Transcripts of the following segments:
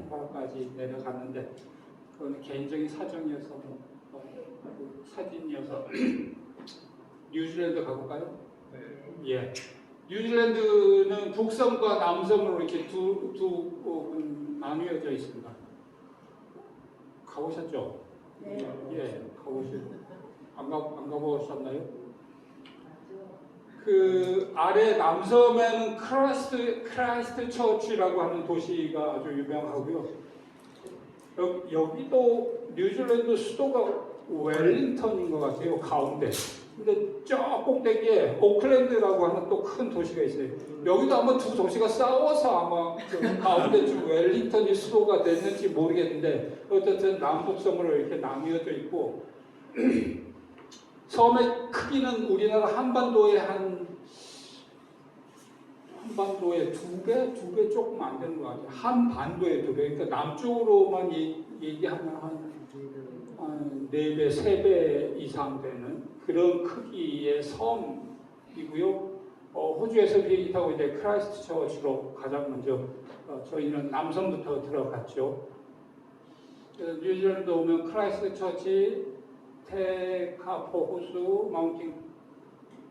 캔버라까지 내려갔는데 그건 개인적인 사정이어서 사진이어서 뉴질랜드 가볼까요? 네. 예. 뉴질랜드는 북섬과 남섬으로 이렇게 두 나뉘어져 있습니다. 가보셨죠? 네. 예, 가보시고 안 가보셨나요? 그 아래 남섬에는 크라이스트 처치라고 하는 도시가 아주 유명하고요. 여기도 뉴질랜드 수도가 웰링턴인 것 같아요. 가운데. 근데 저 꼭대기에 오클랜드라고 하는 또 큰 도시가 있어요. 여기도 아마 두 도시가 싸워서 아마 가운데쯤 웰링턴이 수도가 됐는지 모르겠는데 어쨌든 남북섬으로 이렇게 나뉘어져 있고 섬의 크기는 우리나라 한반도의 두 배 조금 안 되는 것 같아요. 한반도의 2배. 그러니까 남쪽으로만 얘기하면 한 4배, 3배 이상 되는 그런 크기의 섬이고요. 호주에서 비행기 타고 이제 크라이스트 처치로 가장 먼저 저희는 남섬부터 들어갔죠. 뉴질랜드 오면 크라이스트 처치, 테카포 호수, 마운틴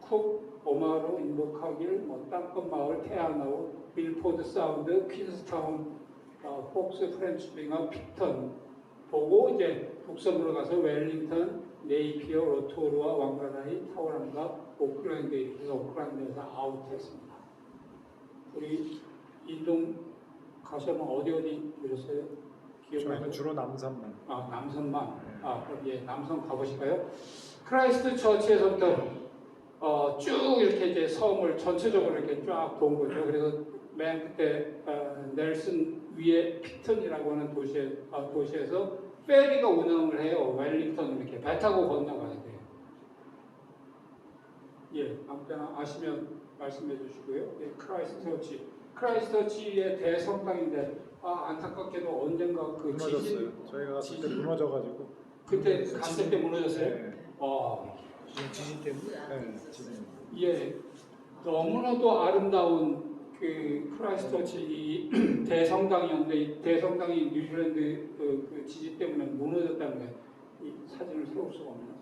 쿡, 오마루, 인도카길, 땅끝 마을, 테아나우, 밀포드 사운드, 퀸스타운, 폭스, 프렌치 빙하, 픽턴 보고 이제 북섬으로 가서 웰링턴, 네이피어, 로토루아, 왕가다이, 타우랑가, 오클랜드에 있어서 오클랜드에서 아웃했습니다. 우리 인동 가시면 어디 보셨어요? 저희는 주로 남섬만. 남섬만. 그럼 예, 남섬 가보실까요? 크라이스트 처치에서부터 쭉 이렇게 이제 섬을 전체적으로 이렇게 쫙 본 거죠. 그래서 맨 그때 넬슨 위에 픽턴이라고 하는 도시에서 페리가 운항을 해요. 웰링턴 이렇게 배 타고 건너가야 돼요. 예, 아무 때나 아시면 말씀해 주시고요. 예, 크라이스트 처치. 크라이스트 처치의 대성당인데 안타깝게도 언젠가 그 무너졌어요. 저희가 갔을 때 무너져가지고. 그때 갔을 때 무너졌어요? 네. 지진 때문에. 네, 지진. 예, 너무나도 아름다운 그 크라이스트 처치 대성당이었는데 이 대성당이 뉴질랜드 그 지진 때문에 무너졌다는 게 이 사진을 세울 수가 없네요.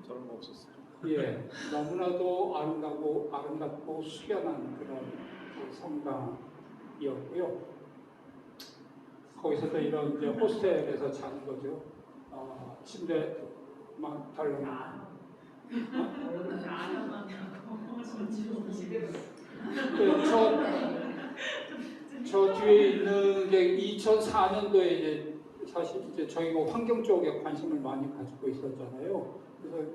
저런 거 없었어요. 예, 너무나도 아름답고 숙연한 그런 그 성당이었고요. 거기서도 이런 이제 호스텔에서 자는 거죠. 침대 막 달라고. 저 뒤에 있는 게 2004년도에 이제 사실 이제 저희가 환경 쪽에 관심을 많이 가지고 있었잖아요. 그래서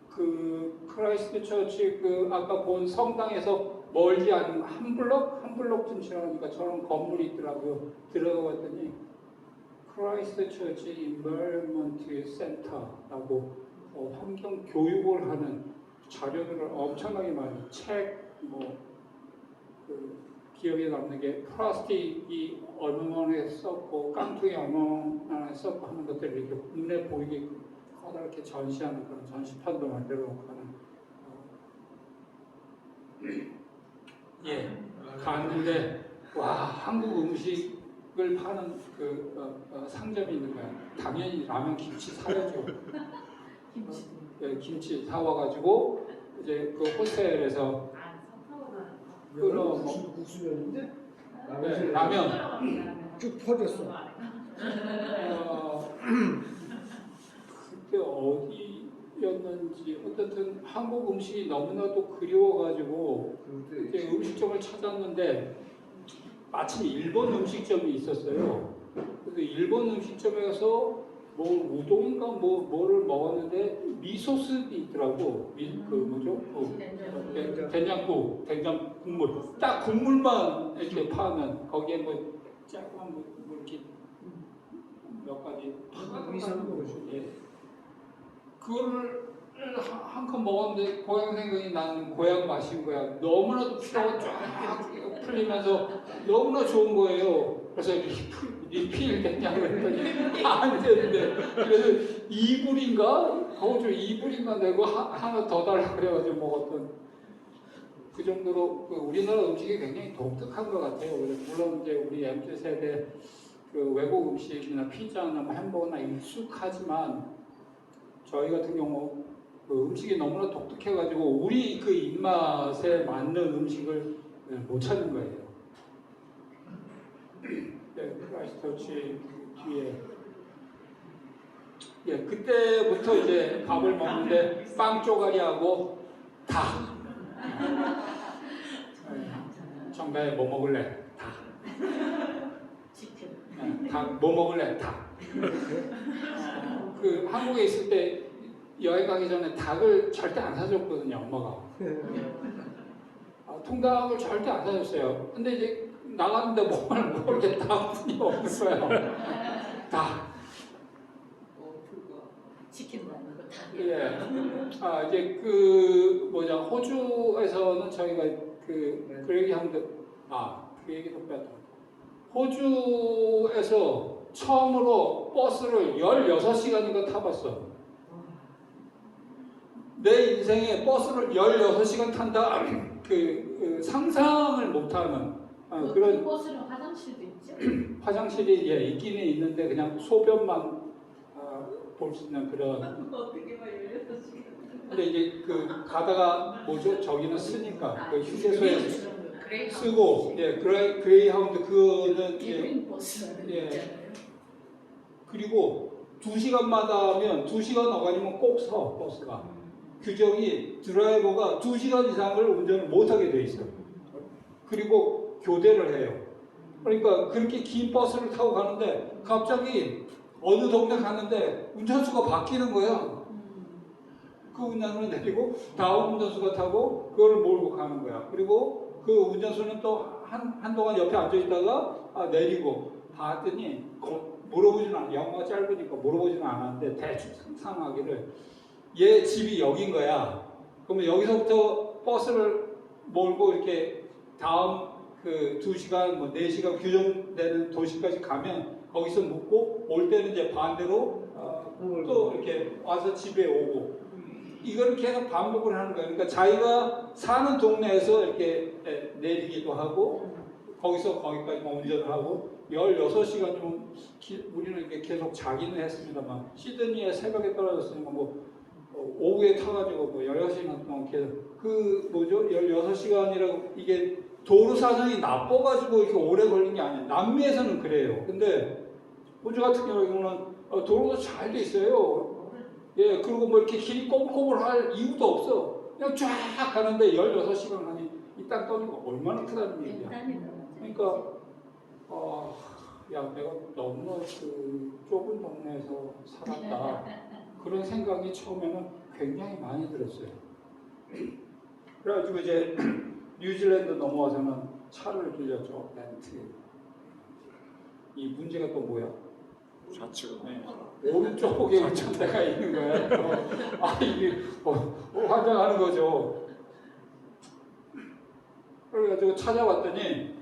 그 크라이스트 처치 그 아까 본 성당에서 멀지 않은 한 블럭쯤 지나가니까 저런 건물이 있더라고요. 들어가 봤더니 크라이스트 처치 인바이러먼트 센터라고 환경 교육을 하는 자료들을 엄청나게 많이 기억에 남는 게 플라스틱이 얼마나 썼고 깡통이 얼마나 썼고 하는 것들을 이렇게 눈에 보이게 커다랗게 전시하는 그런 전시판도 만들어 놓고 하는 갔는데 와 한국 음식을 파는 그 상점이 있는 거야. 당연히 라면 김치 사야죠. 김치 사와가지고 이제 그 호텔에서 국수였는데 라면 쭉 퍼졌어. 그때 어디였는지 어쨌든 한국 음식이 너무나도 그리워가지고 이제 음식점을 찾았는데 마침 일본 음식점이 있었어요. 그래서 일본 음식점에 가서 뭐 우동인가 뭐를 먹었는데 미소스도 있더라고. 된장국, 된장 국물. 딱 국물만 이렇게 파는 거기에 뭐 조그만 뭐 이렇게 몇 가지 그거를 한 컵 먹었는데 고향 생각이 나는 고향 맛인 거야. 너무나도 피가 쫙 풀리면서 너무나 좋은 거예요. 그래서 리필 됐냐고 했더니 안 되는데 그래서 2불인가? 거기서 2불인가 내고 하나 더 달라고 그래가지고 먹었던 그 정도로 우리나라 음식이 굉장히 독특한 것 같아요. 물론 이제 우리 MZ 세대 그 외국 음식이나 피자나 뭐 햄버거나 익숙하지만 저희 같은 경우 그 음식이 너무나 독특해가지고 우리 그 입맛에 맞는 음식을 못 찾는 거예요. 네, 크라이스트처치 뒤에 그때부터 이제 밥을 먹는데 빵 쪼가리하고 닭. 정가에 뭐 먹을래? 닭. 닭 뭐 먹을래? 닭. 그 한국에 있을 때 여행 가기 전에 닭을 절대 안 사줬거든요, 엄마가. 통닭을 절대 안 사줬어요. 근데 이제 나갔는데 뭐만 먹을 게 닭뿐이 없는 거예요. 닭. 치킨 먹는 거 다. 예. 이제 그 호주에서는 저희가 그 얘기하는데 그 얘기도 빼다. 호주에서 처음으로 버스를 16시간인가 타봤어. 내 인생에 버스를 16시간 탄다. 그 상상을 못하는 그런 버스는 화장실도 있죠? 화장실이 있기는 있는데 그냥 소변만 볼 수 있는 그런. 어떻게 봐 16시간. 근데 이제 그 가다가 저기는 쓰니까 그 휴게소에 쓰고 그레이하운드 그거는 그리고 2시간마다 하면 2시간 어가니면 꼭 서 버스가. 규정이 드라이버가 2시간 이상을 운전을 못하게 돼 있어요. 그리고 교대를 해요. 그러니까 그렇게 긴 버스를 타고 가는데 갑자기 어느 동네 가는데 운전수가 바뀌는 거야. 그 운전수를 내리고 다음 운전수가 타고 그걸 몰고 가는 거야. 그리고 그 운전수는 또 한동안 옆에 앉아 있다가 내리고 봤더니 물어보지는 않아. 영어가 짧으니까 물어보지는 않았는데 대충 상상하기를 얘 집이 여긴 거야. 그러면 여기서부터 버스를 몰고 이렇게 다음 그 2시간, 4시간 규정되는 도시까지 가면 거기서 묵고 올 때는 이제 반대로 또 이렇게 와서 집에 오고 이걸 계속 반복을 하는 거예요. 그러니까 자기가 사는 동네에서 이렇게 내리기도 하고 거기서 거기까지 운전을 하고 16시간이면 우리는 이렇게 계속 자기는 했습니다만 시드니에 새벽에 떨어졌으니까 오후에 타가지고 16시간 동안 계속 16시간이라고 이게 도로 사정이 나빠가지고 이렇게 오래 걸린 게 아니에요. 남미에서는 그래요. 근데 호주 같은 경우는 도로도 잘 돼 있어요. 예, 그리고 이렇게 길이 꼬불꼬불할 이유도 없어. 그냥 쫙 가는데 16시간 하니 이 땅 떠니까 얼마나 크다는 얘기야. 그러니까 내가 너무 그 좁은 동네에서 살았다. 그런 생각이 처음에는 굉장히 많이 들었어요. 그래가지고 이제 뉴질랜드 넘어와서는 차를 빌렸죠. 렌트. 이 문제가 또 뭐야? 좌측. 네. 오른쪽에 운전대가 있는 거야. 이게 환장하는 거죠. 그래가지고 찾아봤더니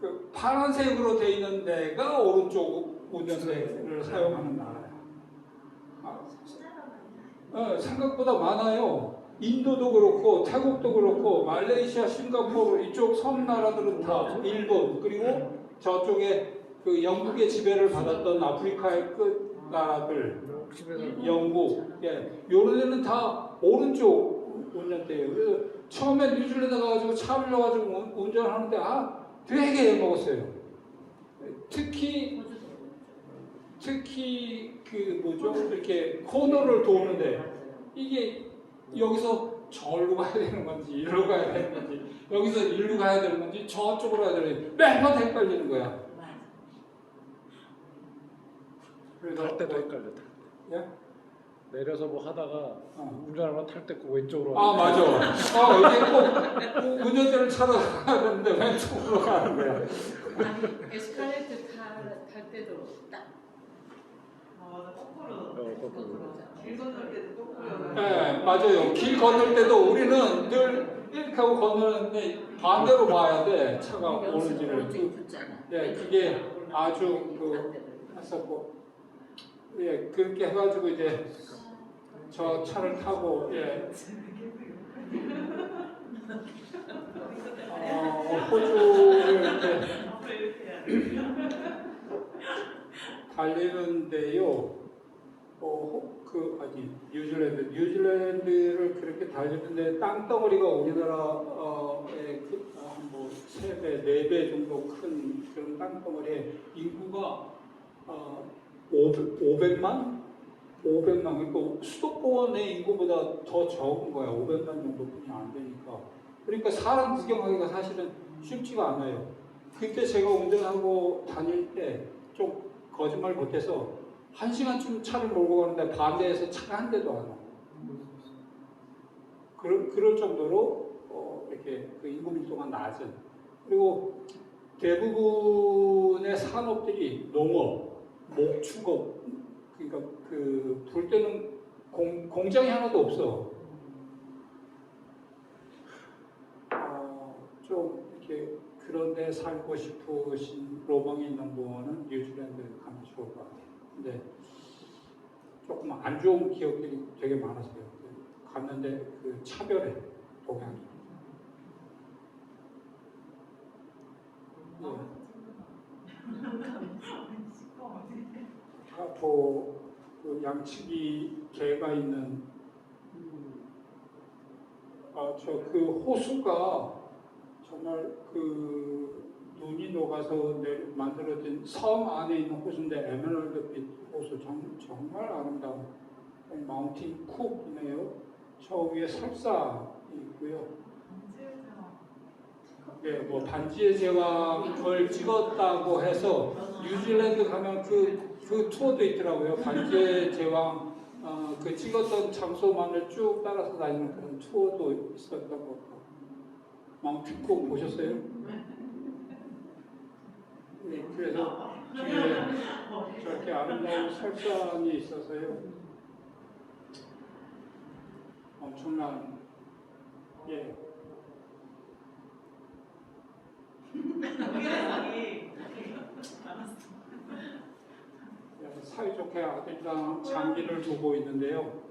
그 파란색으로 돼 있는 데가 오른쪽 운전대를 사용하는 나라야. 생각보다 많아요. 인도도 그렇고 태국도 그렇고 말레이시아, 싱가포르 이쪽 섬 나라들은 다 일본 그리고 저쪽에 그 영국의 지배를 받았던 아프리카의 끝 나라들 영국 요런 데는 다 오른쪽 운전대예요. 그래서 처음에 뉴질랜드 가가지고 차 빌려가지고 운전하는데 되게 먹었어요. 특히 이렇게 코너를 도는데 이게 여기서 저기로 가야 되는 건지 이리로 가야 되는 건지 여기서 이리로 가야 되는 건지 저쪽으로 가야 되는 건지 매번 헷갈리는 거야. 그래서 탈 때도 헷갈렸다. 예? 내려서 하다가 운전하면 탈 때 꼭 왼쪽으로. 맞아. 이게 꼭 운전대를 차로 가야 되는데 왼쪽으로 가는 거야. 에스컬레이터 탈 때도 딱. 거꾸로. 길 건널 때도 거꾸로. 네, 맞아요. 길 건널 때도 우리는 늘 이렇게 하고 건너는데 반대로 봐야 돼. 차가 오는지를. 그게 아주 했었고. 그렇게 해가지고 이제 저 차를 타고 호주를 이렇게 앞으로 이렇게 해야 돼. 달리는데요. 뉴질랜드를 그렇게 달리는데 땅덩어리가 우리나라의 뭐 3배, 4배 정도 큰 그런 땅덩어리에 인구가 500만? 그러니까 수도권의 인구보다 더 적은 거야. 500만 정도뿐이 안 되니까. 그러니까 사람 구경하기가 사실은 쉽지가 않아요. 그때 제가 운전하고 다닐 때 좀 거짓말 못해서 1시간쯤 차를 몰고 가는데 반대에서 차가 한 대도 안 와. 그럴 정도로 이렇게 그 인구 밀도가 낮은. 그리고 대부분의 산업들이 농업, 목축업, 그러니까 볼 때는 공장이 하나도 없어. 좀 이렇게 그런데 살고 싶으신 로망이 있는 분은 뉴질랜드 가면 좋을 것 같아요. 근데 조금 안 좋은 기억들이 되게 많았어요. 갔는데 그 차별해, 동양이. 그 양치기 개가 있는 그 호수가 정말 그 눈이 녹아서 만들어진 섬 안에 있는 호수인데 에메랄드빛 호수 정말 아름다운 마운틴 쿡이네요. 저 위에 설사 있고요. 네, 뭐 반지의 제왕을 찍었다고 해서 뉴질랜드 가면 그 투어도 있더라고요. 반지의 제왕 그 찍었던 장소만을 쭉 따라서 다니는 그런 투어도 있었던 것 같고. 마운틴 쿡 보셨어요? 네, 그래서 뒤에 저렇게 아름다운 설산이 있어서요. 엄청난 예. 사이좋게 아들이랑 장기를 두고 있는데요.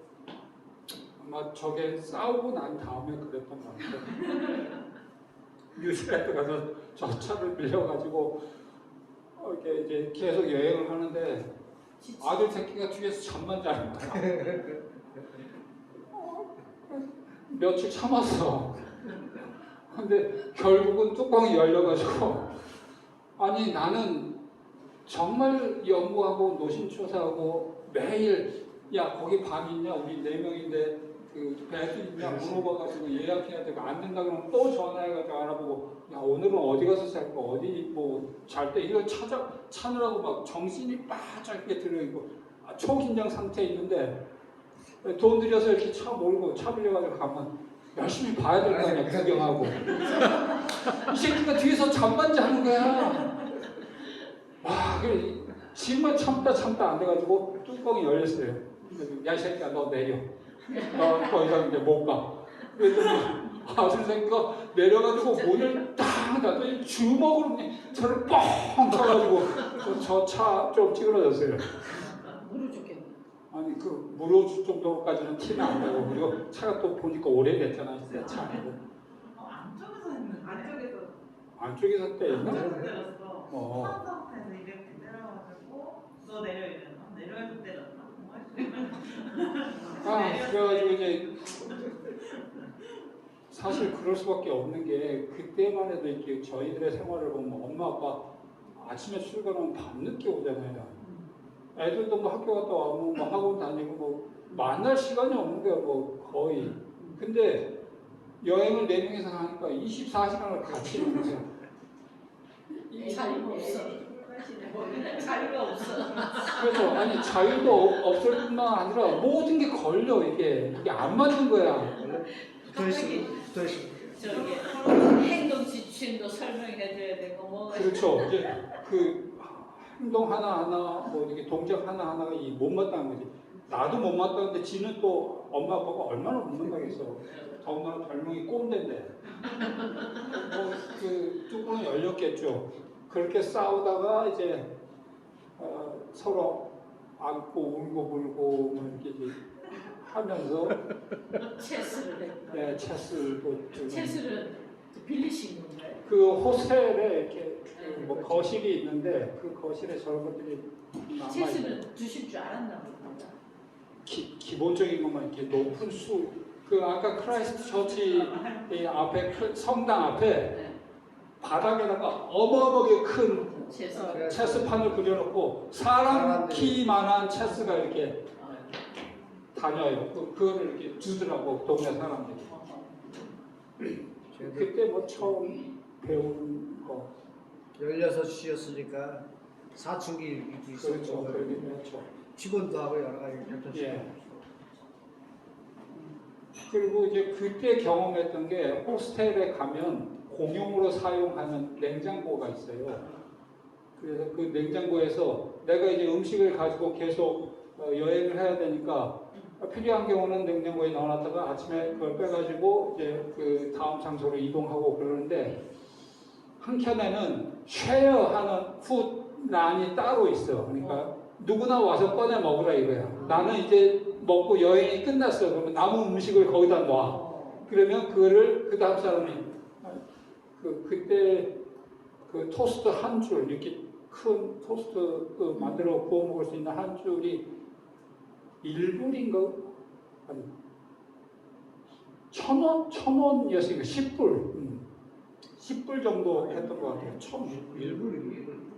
아마 저게 싸우고 난 다음에 그랬던 것 같아요. 뉴질랜드 가서 저 차를 빌려가지고 이렇게 이제 계속 여행을 하는데 아들 새끼가 뒤에서 잠만 자는 거야. 며칠 참았어. 근데 결국은 뚜껑이 열려가지고 아니 나는 정말 연구하고 노심초사하고 매일 야 거기 방 있냐 우리 4명인데 그 배도 있냐 물어봐가지고 예약해야 되고 안 된다 그러면 또 전화해가지고 알아보고 야 오늘은 어디 가서 살 거 어디 뭐 잘 때 이걸 찾느라고 막 정신이 빠져 있게 들어있고 초긴장 상태에 있는데 돈 들여서 이렇게 차 몰고 차 빌려가지고 가면 열심히 봐야 될 거 아니야 구경하고 이 새끼가 뒤에서 잠만 자는 거야. 와 그래 집만 참다 안 돼가지고 뚜껑이 열렸어요. 야 이 새끼야 너 내려. 더 이상 이제 못 가. 그랬더니 아들 새끼가 내려가지고 문을 딱 닫더니 주먹으로 저를 뻥 쳐가지고 저 차 좀 찌그러졌어요. 물을 줬겠네. 아니 그 무너질 정도까지는 티는 안 나고 그리고 차가 또 보니까 오래됐잖아 새 차고. 안쪽에서 했는데 안쪽에서 때렸나? 안쪽에서 때렸어. 어. 한 상태에서 이렇게 때려가지고 너 내려 이랬나? 내려서 때렸나? 그래가지고 이제 사실 그럴 수밖에 없는 게 그때만 해도 이렇게 저희들의 생활을 보면 엄마 아빠 아침에 출근하면 밤늦게 오잖아요. 애들도 뭐 학교 갔다 와면 뭐 학원 다니고 뭐 만날 시간이 없는 거야 뭐 거의. 근데 여행을 4명이서 가니까 24시간을 같이 있는 거야. 자리가 없어. 자리가 없어. 그래서 아니 자유도 없을 뿐만 아니라 모든 게 걸려 이게 안 맞는 거야. 갑자기 붙어있어. 저기 행동 지침도 설명해줘야 되고 뭐. 그렇죠. 이제 그 행동 하나하나 뭐 이렇게 동작 하나하나가 이 못마땅한 거지. 나도 못마땅한데 지는 또 엄마 아빠가 얼마나 못마땅했어. 더군다나 별명이 꼰대인데. 그 뚜껑은 열렸겠죠. 그렇게 싸우다가 이제 서로 안고 울고 불고 뭐 이렇게 이제 하면서 체스를 했고. 네, 체스도 주는 체스를 빌리신 건가요? 그 호스텔에 이렇게 그뭐 거실이 있는데 그 거실에 저런 것들이 남아 있는 체스는 주실 줄 알았나 보다. 기본적인 것만 이렇게 높은 수. 그 아까 크라이스트 처치 이 앞에 성당 앞에 네. 바닥에다가 어마어마하게 큰 체스. 체스판을 그려놓고 사람 키만한 체스가 이렇게 다녀요. 그거를 이렇게 주더라고 동네 사람들이. 그때 뭐 처음 배운 거. 16시였으니까 사춘기 있었고 그렇죠. 그렇죠. 직원도 하고 여러 가지 겹쳤어요. 예. 그리고 이제 그때 경험했던 게 호스텔에 가면 공용으로 사용하는 냉장고가 있어요. 그래서 그 냉장고에서 내가 이제 음식을 가지고 계속 여행을 해야 되니까 필요한 경우는 냉장고에 넣어놨다가 아침에 그걸 빼가지고 이제 그 다음 장소로 이동하고 그러는데 한켠에는 쉐어하는 푸드란이 따로 있어. 그러니까 누구나 와서 꺼내 먹으라 이거야. 나는 이제 먹고 여행이 끝났어. 그러면 남은 음식을 거기다 놔. 그러면 그거를 그 다음 사람이 그때 그 토스트 한 줄 이렇게 큰 토스트 만들어 구워 먹을 수 있는 한 줄이 1불인가? 아니 1,000원? 1,000원이었으니까 10불 10불 정도 했던 것 같아요.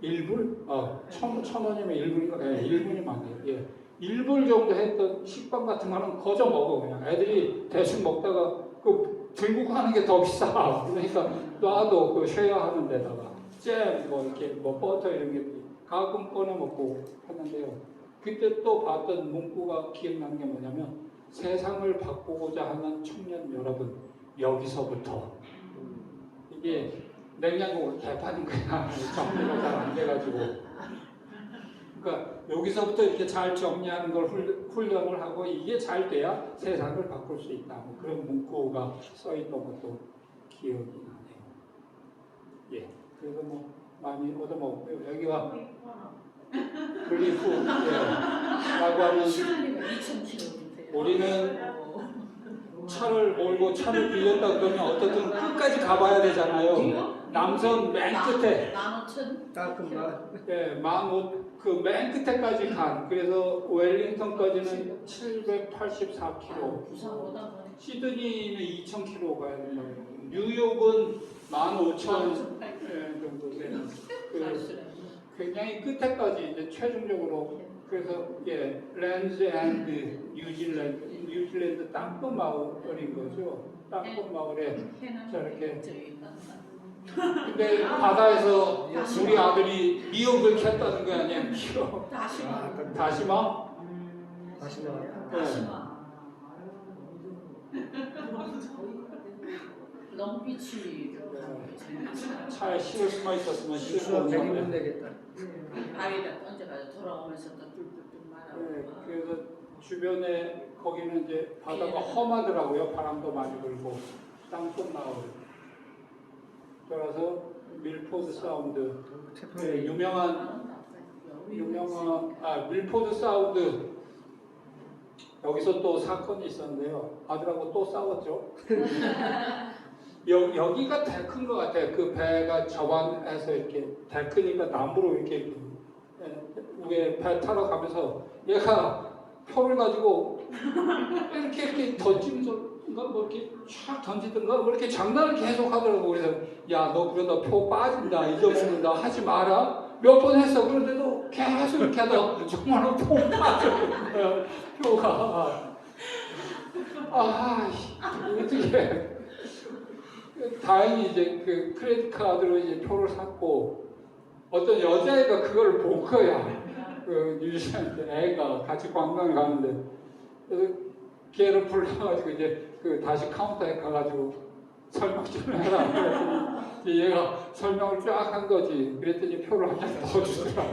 1불? 아, 1,000원이면 1불인가? 네, 1불이 맞네요. 예. 1불 정도 했던 식빵 같은 거는 거저 먹어. 그냥 애들이 대충 먹다가 그 들고 가는 게 더 비싸. 그러니까 놔도 그 쉐어하는 데다가 잼, 뭐 이렇게 뭐 버터 이런 게 가끔 꺼내 먹고 했는데요. 그때 또 봤던 문구가 기억나는 게 뭐냐면 세상을 바꾸고자 하는 청년 여러분, 여기서부터. 이게 냉장고 개판인 거야. 정리가 잘 안 돼가지고. 그러니까 여기서부터 이렇게 잘 정리하는 걸 훈련을 하고 이게 잘 돼야 세상을 바꿀 수 있다. 뭐 그런 문구가 써 있던 것도 기억이 나네요. 예. 그래서 뭐 많이 얻어먹고요. 여기가 글리프 라고 하는 시간이가 2,000km인데요. 우리는 차를 몰고 차를 빌렸다 그러면 어떻든 끝까지 가봐야 되잖아요. 남선 맨 끝에 15,000? 깔끔한 네, 그맨 끝에까지 간. 그래서 웰링턴까지는 784km. 부산보다 더 시드니는 2,000km 가야 된다고. 뉴욕은 15,000 정도 되는. 굉장히 끝에까지 이제 최종적으로 그래서 예, 랜즈 앤드 뉴질랜드 땅끝 마을인 거죠. 땅끝 마을에 저렇게. 근데 바다에서 우리 아들이 미역을 캤다는 거 아니야? 미역. 다시마. 다시마? 다시마. 롱비치로 차에 실을 수만 있었으면 실고 수학 100인분 온다는데. 되겠다. 바위를 던져가지고 돌아오면서 또 뚫뚫뚫 네, 말아오고. 그래서 주변에 거기는 이제 바다가 험하더라고요. 바람도 많이 불고 땅끝 마을. 따라서 밀포드 사운드. 네, 유명한 밀포드 사운드. 여기서 또 사건이 있었는데요. 아들하고 또 싸웠죠. 여기가 더 큰 것 같아요. 그 배가 저반에서 이렇게 더 크니까 남부로 이렇게 위에 배 타러 가면서 얘가 표를 가지고 이렇게 던지면서 뭐 이렇게 촥 던지든가 뭐 이렇게 장난을 계속 하더라고. 그래서 야, 너 그러다 표 빠진다, 잊어먹는다 하지 마라. 몇 번 했어. 그런데도 계속 이렇게 하다가 정말로 표 빠지는 거야. 표가. 어떻게. 다행히 이제 그 크레딧 카드로 이제 표를 샀고 어떤 여자애가 그걸 본 거야. 그 뉴질랜드 애가 같이 관광을 가는데 그래서 걔를 불러가지고 이제 그 다시 카운터에 가가지고 설명 좀 해라. 그랬더니 얘가 설명을 쫙 한 거지. 그랬더니 표를 한 장 더 주더라고.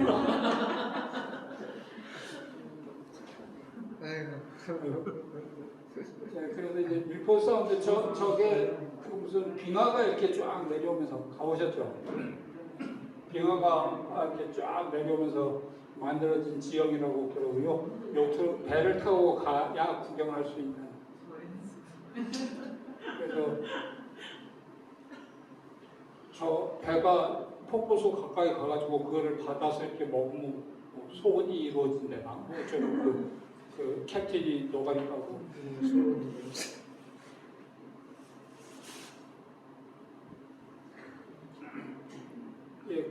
네, 그래서 이제 밀포 사운드 저게 그 무슨 빙하가 이렇게 쫙 내려오면서 가보셨죠? 빙하가 이렇게 쫙 내려오면서 만들어진 지형이라고 그러고요. 요트 배를 타고 가야 구경할 수 있는. 그래서 저 배가 폭포수 가까이 가가지고 그거를 받아서 이렇게 먹으면 뭐 소원이 이루어진대나 뭐 어쩌고 그 캡틴이 노가리라고. 예,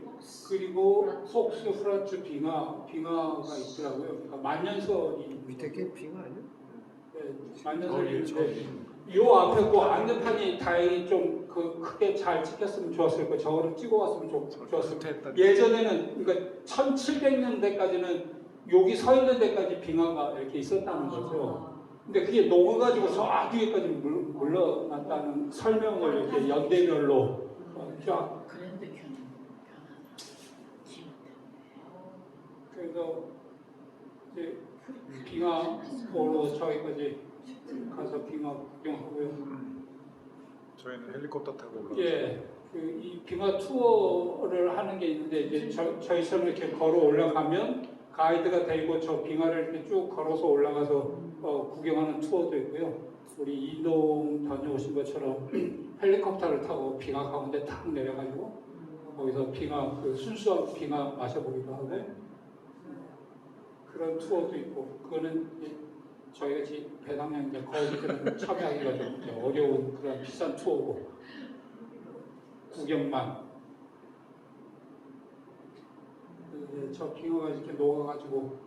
그리고 폭스 프란츠 빙하가 있더라고요. 그러니까 만년설이 밑에 게 빙하 아니야? 네, 만년설이 있는데 요 앞에 그 안내판이 다행히 좀 그 크게 잘 찍혔으면 좋았을 거예요. 저거를 찍어왔으면 좋았을 거예요. 예전에는 그러니까 1700년대까지는 여기 서 있는 데까지 빙하가 이렇게 있었다는 거죠. 근데 그게 녹아가지고 저 뒤에까지 물러났다는 설명을 이렇게 연대별로 쫙. 그랜드 캐년 그래서 이제 빙하 보러 저기까지 가서 빙하 구경하고요. 저희는 헬리콥터 타고 올라가서 예, 그 이 빙하 투어를 하는 게 있는데 이제 저희처럼 이렇게 걸어 올라가면 가이드가 되고 저 빙하를 이렇게 쭉 걸어서 올라가서 구경하는 투어도 있고요. 우리 이동 다녀오신 것처럼 헬리콥터를 타고 빙하 가운데 탁 내려가지고 거기서 빙하 그 순수한 빙하 마셔보기도 하고 그런 투어도 있고 그거는 이제 저희가 지금 배낭여행인데 거기서는 참여하기가 좀 이제 어려운 그런 비싼 투어고 구경만 저 빙하가 이렇게 녹아가지고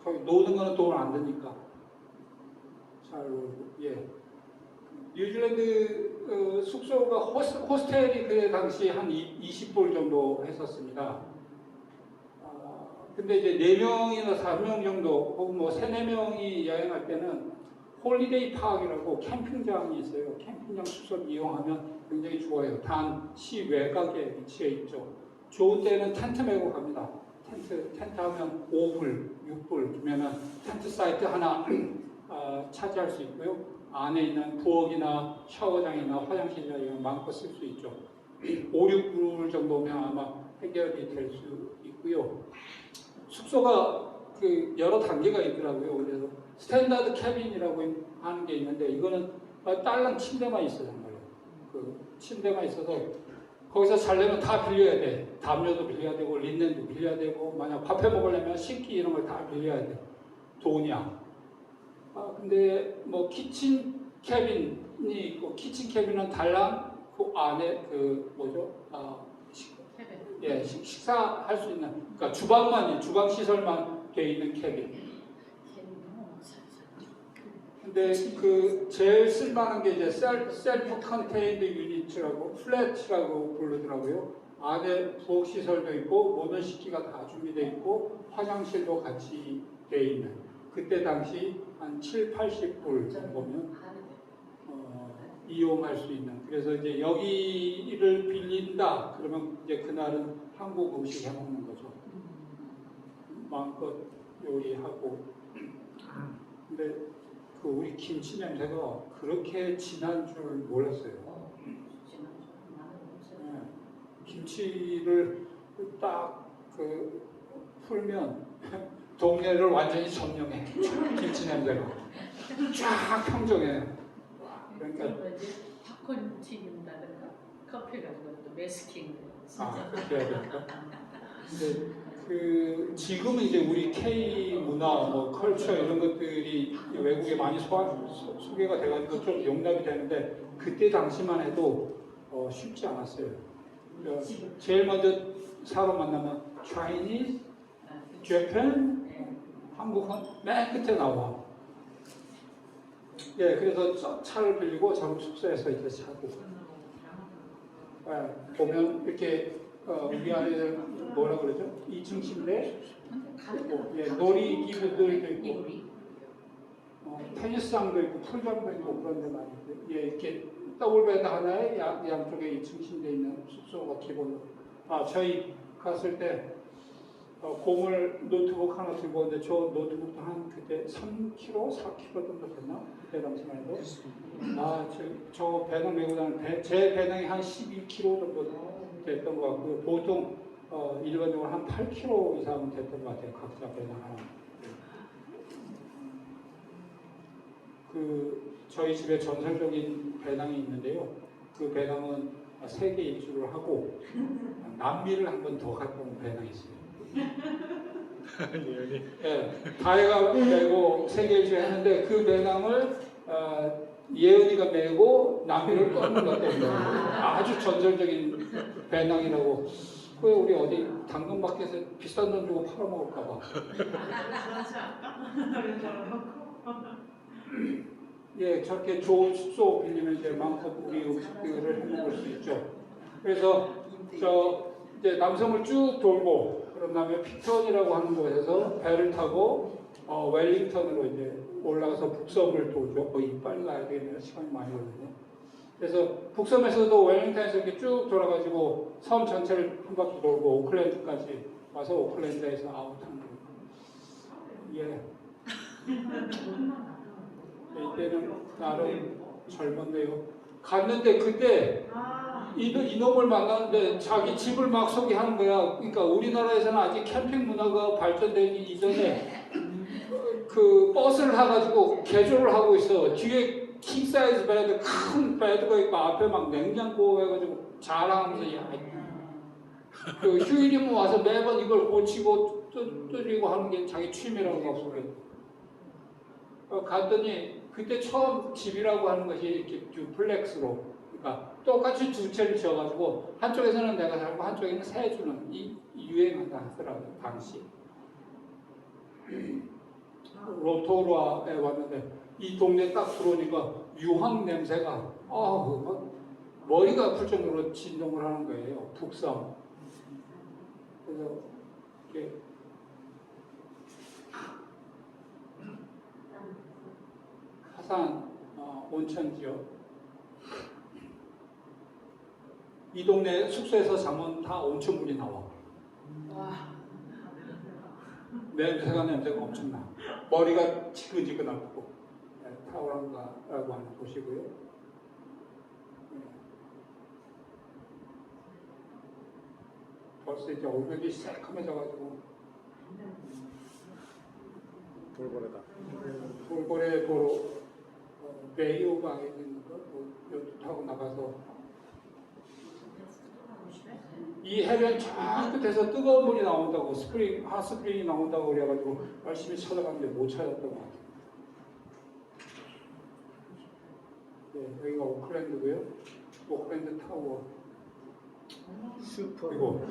거기 노는 거는 돈 안 드니까 잘 놀고 뉴질랜드 숙소가 호스텔이 그 당시 한 20불 정도 했었습니다. 근데 이제 4명이나 5명 정도 혹은 뭐 3, 4명이 여행할 때는 홀리데이 파크라고 캠핑장이 있어요. 캠핑장 숙소를 이용하면 굉장히 좋아요. 단 시 외곽에 위치해 있죠. 좋은 때는 텐트 메고 갑니다. 텐트 하면 5불, 6불 주면은 텐트 사이트 하나 차지할 수 있고요. 안에 있는 부엌이나 샤워장이나 화장실이나 이런 마음껏 쓸 수 있죠. 5, 6불 정도면 아마 해결이 될 수 있고요. 숙소가 그 여러 단계가 있더라고요. 그래서 스탠다드 캐빈이라고 하는 게 있는데 이거는 딸랑 침대만 있어요. 그 침대만 있어서 거기서 자려면 다 빌려야 돼. 담요도 빌려야 되고 린넨도 빌려야 되고 만약 밥해 먹으려면 식기 이런 걸 다 빌려야 돼. 돈이야. 근데 뭐 키친 캐빈이 있고 키친 캐빈은 달랑 그 안에 그 뭐죠? 식사할 수 있는 그러니까 주방 시설만 돼 있는 캐빈. 근데 그 제일 쓸만한 게 이제 셀프 컨테인드 유니트라고 플랫이라고 부르더라고요. 안에 부엌 시설도 있고 모든 식기가 다 준비되어 있고 화장실도 같이 돼 있는. 그때 당시 한 7, 80불 정도면 이용할 수 있는. 그래서 이제 여기를 빌린다. 그러면 이제 그날은 한국 음식 해 먹는 거죠. 마음껏 요리하고. 근데 그 우리 김치 냄새가 그렇게 진한 줄 몰랐어요. 네. 김치를 딱 그 풀면 동네를 완전히 점령해. 김치 냄새가 쫙 평정해요. 그러니까 팝콘 튀긴다든가 커피 가지고 또 매스킹 그래야 될까? 근데 그 지금은 이제 우리 K 문화, 뭐 컬처 이런 것들이 외국에 많이 소개가 돼가지고 좀 용납이 되는데 그때 당시만 해도 쉽지 않았어요. 그러니까 제일 먼저 사람 만나면 Chinese, Japan, 한국은 맨 끝에 나와. 그래서 차를 빌리고 자국 숙소에서 이제 자고. 보면 이렇게 우리 안에 뭐라 그러죠? 2층 침대, 놀이기구들도 있고, 테니스장도 있고, 풀장도 있고 그런 데 많이 있고, 이렇게 더블베드 하나에 양쪽에 2층 침대 있는 숙소가 기본으로. 저희 갔을 때 고물 노트북 하나 들고 왔는데 저 노트북도 한 그때 3kg, 4kg 정도 됐나? 그때 당시만 해도. 저 배낭 메고 다니는 제 배낭이 한 11kg 정도 됐던 것 같고 보통 일반적으로 한 8kg 이상 됐던 것 같아요. 각자 배낭 하나. 그 저희 집에 전설적인 배낭이 있는데요. 그 배낭은 세계 일주를 하고 남미를 한 번 더 갔다 온 배낭이 있어요. 예언이 예, 다혜가 메고 세계 일주 했는데 그 배낭을 예은이가 메고 남미를 떠는 것 때문에 아주 전설적인 배낭이라고. 그 우리 어디 당근마켓에서 비싼 돈 주고 팔아먹을까 봐. 그렇지 않을까? 이런 걸 놓고. 예, 저렇게 좋은 숙소 빌리면 이제 마음껏 우리 음식들을 해 먹을 수 있죠. 그래서 이제 남섬을 쭉 돌고 그런 다음에 피턴이라고 하는 곳에서 배를 타고 웰링턴으로 이제 올라가서 북섬을 돌죠. 거의 빨리 가야 되겠네요. 시간이 많이 걸리네. 그래서 북섬에서도 웰링턴에서 이렇게 쭉 돌아가지고 섬 전체를 한 바퀴 돌고 오클랜드까지 와서 오클랜드에서 아웃하는 거예요. 예. 이때는 나름 젊었네요. 갔는데 그때 이놈을 만났는데 자기 집을 막 소개하는 거야. 그러니까 우리나라에서는 아직 캠핑 문화가 발전되기 이전에 그 버스를 사가지고 개조를 하고 있어. 뒤에 킹 사이즈 베드, 큰 베드가 있고 앞에 막 냉장고 해가지고 자랑하면서 야, 그 휴일이면 와서 매번 이걸 고치고 뜯리고 하는 게 자기 취미라고 하고 갔더니 그때 처음 집이라고 하는 것이 이렇게 듀플렉스로, 그러니까 똑같이 두 채를 지어가지고 한쪽에서는 내가 살고 한쪽에는 새 주는 이 유행한다 하더라고요 당시. 로토루아에 왔는데 이 동네 딱 들어오니까 유황 냄새가 머리가 아플 정도로 진동을 하는 거예요. 북섬. 그래서 이렇게 화산 온천 지역. 이 동네 숙소에서 자면 다 온천물이 나와. 냄새가 엄청나. 머리가 지근지근하고. 타오랑가라고 하는 곳이고요. 벌써 이제 얼굴이 새카매져가지고 돌고래다. 돌고래 보러 베이오방에 있는 거 요트 타고 나가서 이 해변 저 끝에서 뜨거운 물이 나온다고 핫스프링이 나온다고 그래가지고 열심히 찾아갔는데 못 찾았던 것 같아요. 네, 여기가 오클랜드고요. 오클랜드 타워. 슈퍼. 그리고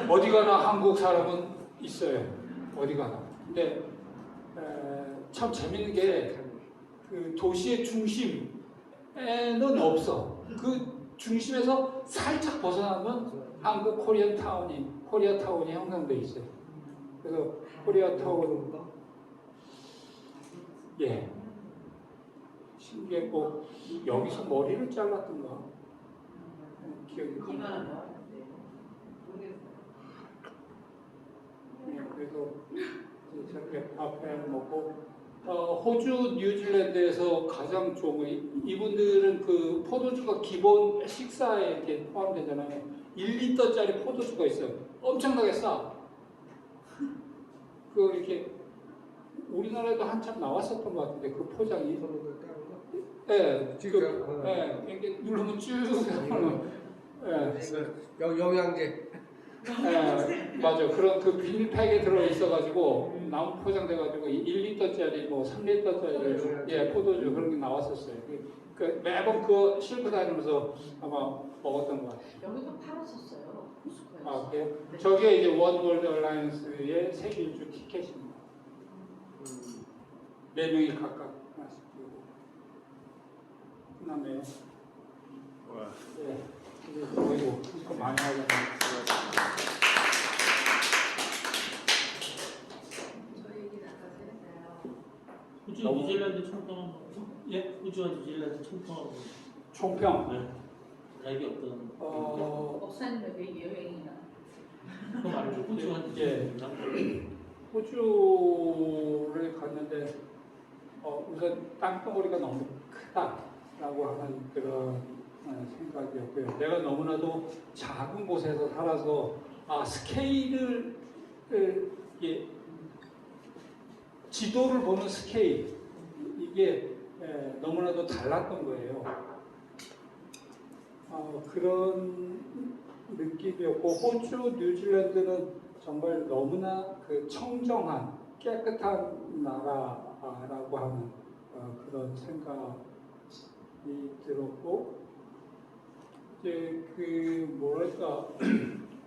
어디 가나 한국 사람은 있어요. 어디 가나. 근데 참 재밌는 게 그 도시의 중심에는 없어. 그 중심에서 살짝 벗어나면 한국 코리아 타운이 형성돼 있어요. 그래서 코리아 타운 예 신기했고 여기서 머리를 잘랐던가 기억이 안 그래서 저렇게 앞에 먹고 호주, 뉴질랜드에서 가장 좋은 거 이분들은 그 포도주가 기본 식사에 이렇게 포함되잖아요. 1리터짜리 포도주가 있어요. 엄청나게 싸. 그 이렇게 우리나라에도 한참 나왔었던 것 같은데 그 포장이. 네, 지금 이렇게 누르면 쭉 나오는. 영양제. 맞아. 그런 그 비닐팩에 들어 있어가지고 나무 포장돼가지고 1리터짜리 뭐 3리터짜리 포도주 그런 게 나왔었어요. 그 매번 그거 싣고 다니면서 아마 먹었던 것 같아요. 여기도 팔았었어요. 모스크바에서. 아 그래요? 저게 이제 원월드 얼라이언스의 세계 일주 티켓입니다. 4명이 각각 하나씩 들고. 그다음에 와. 보이고 많이 하잖아요. 저희 얘기 나가서 했어요. 호주, 뉴질랜드 총평 예? 호주와 뉴질랜드 총평하고 총평. 네. 가격이 어떤 목사님 여기 여행이나 그거 말고 호주와 뉴질랜드 호주를 갔는데 우선 땅덩어리가 너무 크다라고 하는 그런 생각이었고요. 내가 너무나도 작은 곳에서 살아서 스케일을 지도를 보는 스케일 이게 너무나도 달랐던 거예요. 그런 느낌이었고 호주, 뉴질랜드는 정말 너무나 그 청정한 깨끗한 나라라고 하는 그런 생각이 들었고 이제 그 뭐랄까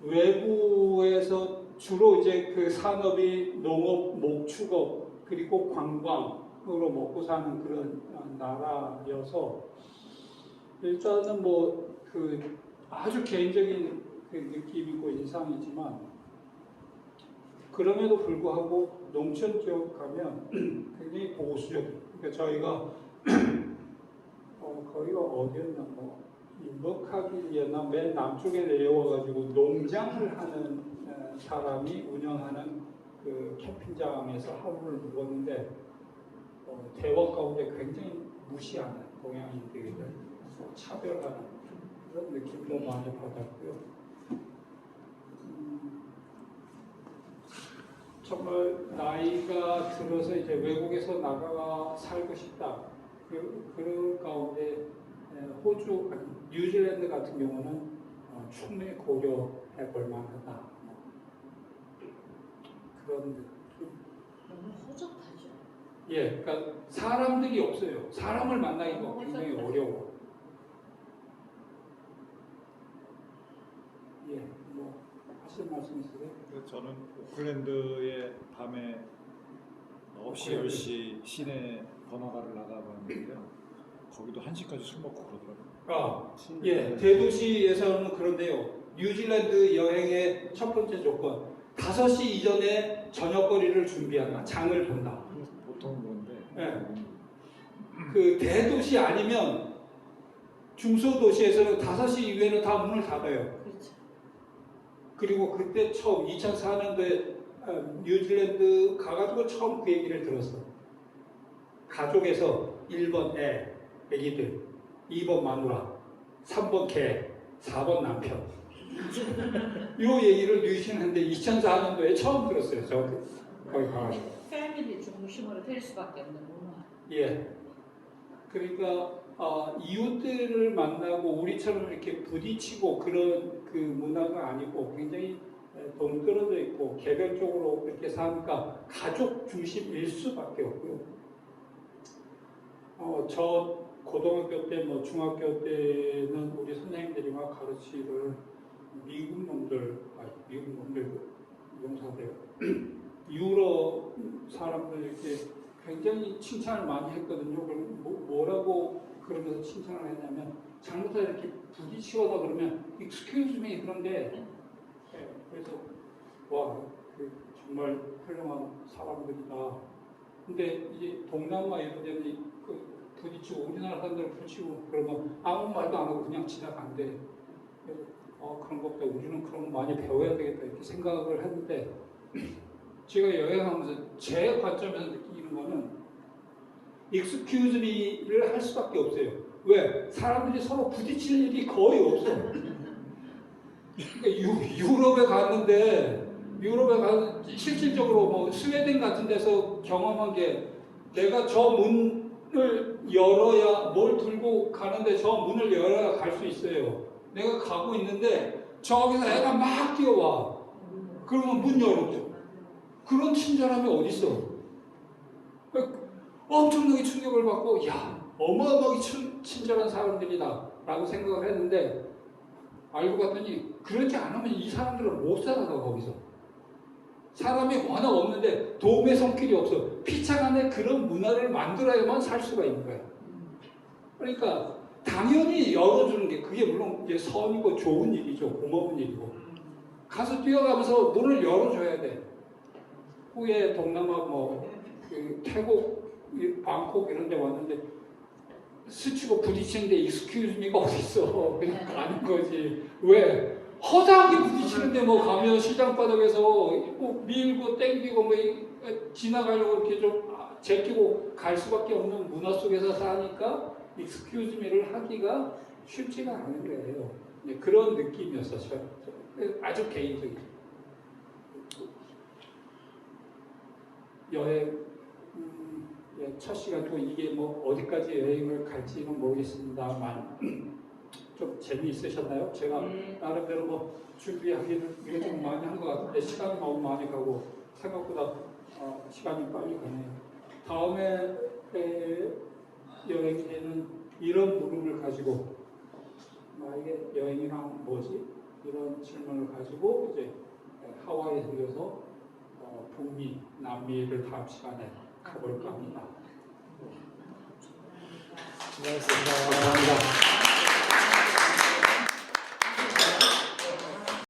외부에서 주로 이제 그 산업이 농업, 목축업 그리고 관광으로 먹고 사는 그런 나라여서 일단은 뭐 그 아주 개인적인 그 느낌이고 인상이지만 그럼에도 불구하고 농촌 지역 가면 굉장히 보수적이에요. 그러니까 저희가 거기가 어디였나 뭐 인버카길이었나 맨 남쪽에 내려와가지고 농장을 하는 사람이 운영하는 그 캠핑장에서 하루를 묵었는데 대화 가운데 굉장히 무시하는 동양인들을 차별하는 그런 느낌도 많이 받았고요. 정말 나이가 들어서 이제 외국에서 나가 살고 싶다. 그런 가운데 호주, 뉴질랜드 같은 경우는 충분히 고려해 볼 만하다. 그런 느낌. 너무 허접하죠. 예, 그러니까 사람들이 없어요. 사람을 만나기가 굉장히 어려워. 예, 뭐 하실 말씀 있으세요? 저는 오클랜드에 밤에 9시, 10시 시내 번화가를 나가봤는데요. 거기도 1시까지 술 먹고 그러더라고요. 예, 대도시에서는 그런데요. 뉴질랜드 여행의 첫 번째 조건 5시 이전에 저녁거리를 준비한다. 장을 본다. 보통 그런데 예. 그 대도시 아니면 중소도시에서는 5시 이후에는 다 문을 닫아요. 그렇죠. 그리고 그때 처음 2004년도에 뉴질랜드 가가지고 처음 그 얘기를 들었어. 가족에서 1번 애기들, 2번 마누라, 3번 개, 4번 남편. 이 얘기를 뉴질랜드 2004년도에 처음 들었어요. 저 거기 가가지고. 패밀리 중심으로 될 수밖에 없는 문화. 예. 그러니까 이웃들을 만나고 우리처럼 이렇게 부딪히고 그런 그 문화가 아니고 굉장히 동떨어져 있고 개별적으로 이렇게 사니까 가족 중심일 수밖에 없고요. 저 고등학교 때, 뭐 중학교 때는 우리 선생님들이 막 가르치를 미국 놈들 용사돼요. 유럽 사람들 이렇게 굉장히 칭찬을 많이 했거든요. 그럼 뭐라고 그러면서 칭찬을 했냐면 잘못하다 이렇게 부딪히거나 그러면 excuse me 그런데 그래서 그 정말 훌륭한 사람들이다. 근데 이제 동남아 이런 데는 그 부딪히고 우리나라 사람들 부딪히고 그러면 아무 말도 안 하고 그냥 지나간대. 그래서 그런 것보다 우리는 그런 거 많이 배워야 되겠다 이렇게 생각을 했는데 제가 여행하면서 제 관점에서 느끼는 거는 excuse me를 할 수밖에 없어요. 왜? 사람들이 서로 부딪힐 일이 거의 없어. 그러니까 유럽에 갔는데 실질적으로 뭐 스웨덴 같은 데서 경험한 게 내가 저 문을 열어야 뭘 들고 가는데 저 문을 열어야 갈 수 있어요. 내가 가고 있는데 저기서 애가 막 뛰어와. 그러면 문 열어줘. 그런 친절함이 어디 있어? 엄청나게 충격을 받고 어마어마하게 친절한 사람들이다라고 생각을 했는데 알고 봤더니 그렇지 않으면 이 사람들은 못 살아가 거기서. 사람이 워낙 없는데 도움의 손길이 없어. 피차간에 그런 문화를 만들어야만 살 수가 있는 거야. 그러니까 당연히 열어주는 게 그게 물론 이제 선이고 좋은 일이죠. 고마운 일이고. 가서 뛰어가면서 문을 열어줘야 돼. 후에 동남아 그 태국, 방콕 이런 데 왔는데 스치고 부딪히는데 excuse me가 어디 있어. 그냥 가는 거지. 왜? 허다하게 부딪히는데 뭐 가면 시장 바닥에서 뭐 밀고 땡기고 뭐 지나가려고 이렇게 좀 제끼고 갈 수밖에 없는 문화 속에서 사니까 excuse me를 하기가 쉽지가 않은 거예요. 네, 그런 느낌이었어요. 아주 개인적인 여행. 예, 첫 시간 동안 이게 뭐 어디까지 여행을 갈지는 모르겠습니다만 좀 재미있으셨나요? 제가 나름대로 뭐 준비하기는 이게 좀 많이 한 것 같은데 시간이 너무 많이 가고 생각보다 시간이 빨리 가네요. 다음에 여행에는 이런 물음을 가지고 나에게 여행이란 뭐지? 이런 질문을 가지고 이제 하와이에 들려서 북미, 남미를 다음 시간에 가볼까 합니다. 수고하셨습니다. 감사합니다.